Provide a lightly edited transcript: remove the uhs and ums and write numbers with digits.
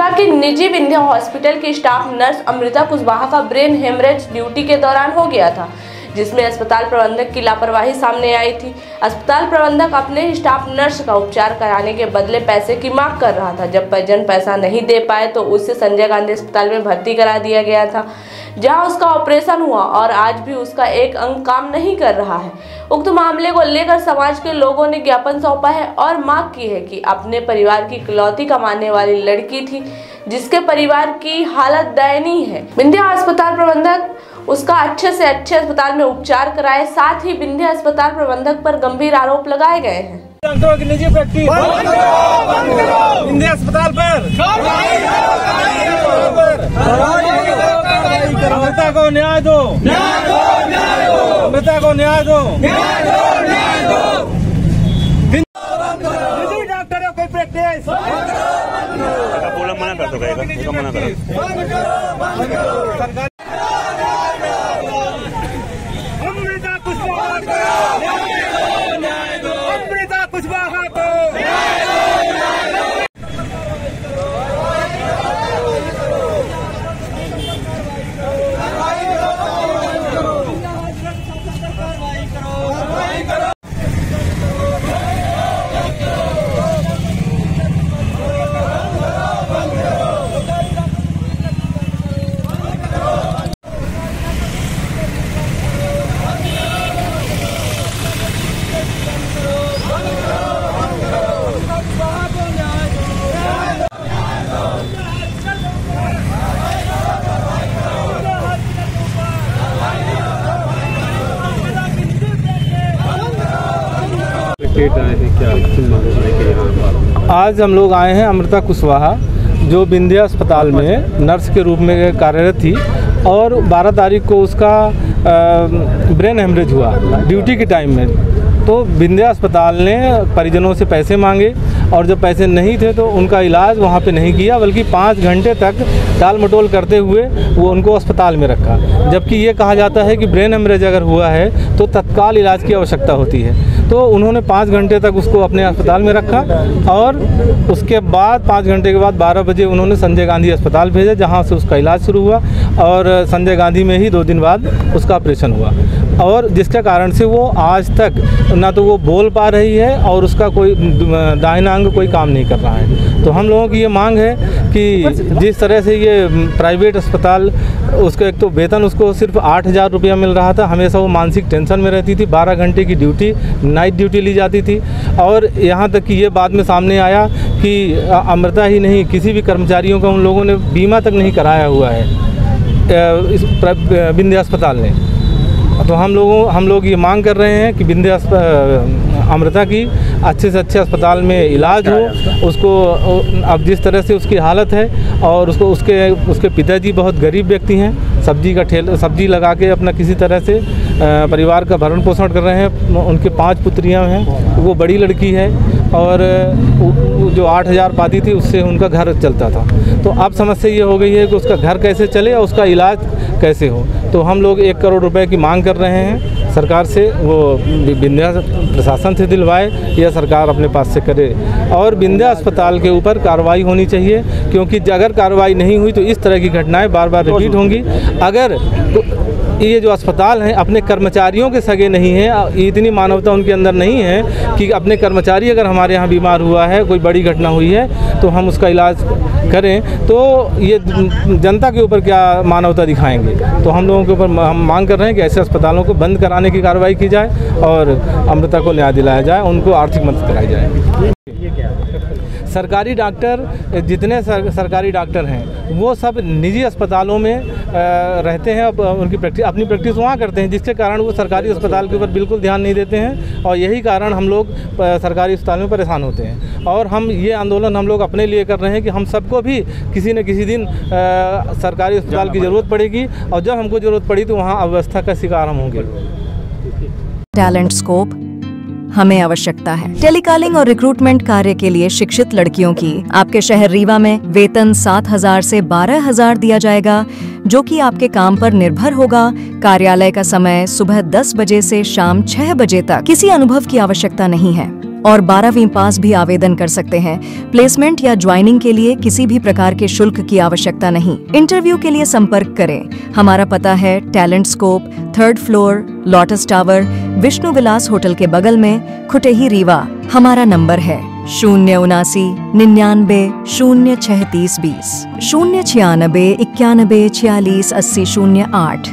अमृता के निजी विंध्या हॉस्पिटल की स्टाफ नर्स अमृता कुशवाहा का ब्रेन हेमरेज ड्यूटी के दौरान हो गया था, जिसमें अस्पताल प्रबंधक की लापरवाही सामने आई थी। अस्पताल प्रबंधक अपने स्टाफ नर्स का उपचार कराने के बदले पैसे की मांग कर रहा था। जब परिजन पैसा नहीं दे पाए तो उसे संजय गांधी अस्पताल में भर्ती करा दिया गया था, जहां उसका ऑपरेशन हुआ और आज भी उसका एक अंग काम नहीं कर रहा है। उक्त मामले को लेकर समाज के लोगों ने ज्ञापन सौंपा है और मांग की है कि अपने परिवार की इकलौती कमाने वाली लड़की थी, जिसके परिवार की हालत दयनीय है। विंध्या अस्पताल प्रबंधक उसका अच्छे से अच्छे अस्पताल में उपचार कराए। साथ ही विंध्या अस्पताल प्रबंधक पर गंभीर आरोप लगाए गए हैं। निजी प्रैक्टिस विंध्या अस्पताल पर अमृता को न्याय दो, अमृता को न्याय दो। निजी डॉक्टरों की प्रैक्टिस मना कर दो, मना करो। अमृता कुशवाहा को, अमृता कुशवाहा को। आज हम लोग आए हैं अमृता कुशवाहा, जो विंध्या अस्पताल में नर्स के रूप में कार्यरत थी और 12 तारीख को उसका ब्रेन हेमरेज हुआ ड्यूटी के टाइम में। तो विंध्या अस्पताल ने परिजनों से पैसे मांगे और जब पैसे नहीं थे तो उनका इलाज वहाँ पे नहीं किया, बल्कि 5 घंटे तक टाल मटोल करते हुए वो उनको अस्पताल में रखा। जबकि ये कहा जाता है कि ब्रेन हेमरेज अगर हुआ है तो तत्काल इलाज की आवश्यकता होती है। तो उन्होंने 5 घंटे तक उसको अपने अस्पताल में रखा और उसके बाद 5 घंटे के बाद 12 बजे उन्होंने संजय गांधी अस्पताल भेजा, जहाँ से उसका इलाज शुरू हुआ और संजय गांधी में ही 2 दिन बाद उसका ऑपरेशन हुआ। और जिसके कारण से वो आज तक ना तो वो बोल पा रही है और उसका कोई दाहिना अंग कोई काम नहीं कर रहा है। तो हम लोगों की ये मांग है कि जिस तरह से ये प्राइवेट अस्पताल, उसका एक तो वेतन उसको सिर्फ 8,000 रुपया मिल रहा था, हमेशा वो मानसिक टेंशन में रहती थी, 12 घंटे की ड्यूटी, नाइट ड्यूटी ली जाती थी। और यहाँ तक कि ये बाद में सामने आया कि अमृता ही नहीं, किसी भी कर्मचारियों का उन लोगों ने बीमा तक नहीं कराया हुआ है इस विंध्या अस्पताल ने। तो हम लोग ये मांग कर रहे हैं कि विंध्या अमृता की अच्छे से अच्छे अस्पताल में इलाज हो। उसको अब जिस तरह से उसकी हालत है और उसको उसके पिताजी बहुत गरीब व्यक्ति हैं, सब्जी लगा के अपना किसी तरह से परिवार का भरण पोषण कर रहे हैं। उनके 5 पुत्रियां हैं, वो बड़ी लड़की है और जो 8,000 पाती थी उससे उनका घर चलता था। तो अब समस्या ये हो गई है कि उसका घर कैसे चले और उसका इलाज कैसे हो। तो हम लोग 1 करोड़ रुपए की मांग कर रहे हैं सरकार से, वो विंध्या प्रशासन से दिलवाए या सरकार अपने पास से करे। और विंध्या अस्पताल के ऊपर कार्रवाई होनी चाहिए, क्योंकि अगर कार्रवाई नहीं हुई तो इस तरह की घटनाएं बार बार रिपीट होंगी। अगर ये जो अस्पताल हैं अपने कर्मचारियों के सगे नहीं हैं, इतनी मानवता उनके अंदर नहीं है कि अपने कर्मचारी अगर हमारे यहाँ बीमार हुआ है, कोई बड़ी घटना हुई है तो हम उसका इलाज करें, तो ये जनता के ऊपर क्या मानवता दिखाएंगे। तो हम लोगों के ऊपर हम मांग कर रहे हैं कि ऐसे अस्पतालों को बंद कराने की कार्रवाई की जाए और अमृता को न्याय दिलाया जाए, उनको आर्थिक मदद कराई जाए। सरकारी डॉक्टर, जितने सरकारी डॉक्टर हैं वो सब निजी अस्पतालों में रहते हैं, उनकी अपनी प्रैक्टिस वहाँ करते हैं, जिसके कारण वो सरकारी अस्पताल के ऊपर बिल्कुल ध्यान नहीं देते हैं। और यही कारण हम लोग सरकारी अस्पताल में परेशान होते हैं। और हम ये आंदोलन हम लोग अपने लिए कर रहे हैं कि हम सबको भी किसी न किसी दिन सरकारी अस्पताल की ज़रूरत पड़ेगी और जब हमको ज़रूरत पड़ी तो वहाँ अव्यवस्था का शिकार हम होंगे। टैलेंट स्कोप हमें आवश्यकता है। टेलीकॉलिंग और रिक्रूटमेंट कार्य के लिए शिक्षित लड़कियों की आपके शहर रीवा में वेतन 7,000 से 12,000 दिया जाएगा, जो कि आपके काम पर निर्भर होगा। कार्यालय का समय सुबह 10 बजे से शाम 6 बजे तक। किसी अनुभव की आवश्यकता नहीं है। और 12वीं पास भी आवेदन कर सकते हैं। प्लेसमेंट या ज्वाइनिंग के लिए किसी भी प्रकार के शुल्क की आवश्यकता नहीं। इंटरव्यू के लिए संपर्क करें। हमारा पता है talent scope, 3rd floor, lotus tower, Vishnu Vilas hotel के बगल में, खुटेही, रीवा। हमारा नंबर है 079 99 0 36 20, 096 91 46 80 08।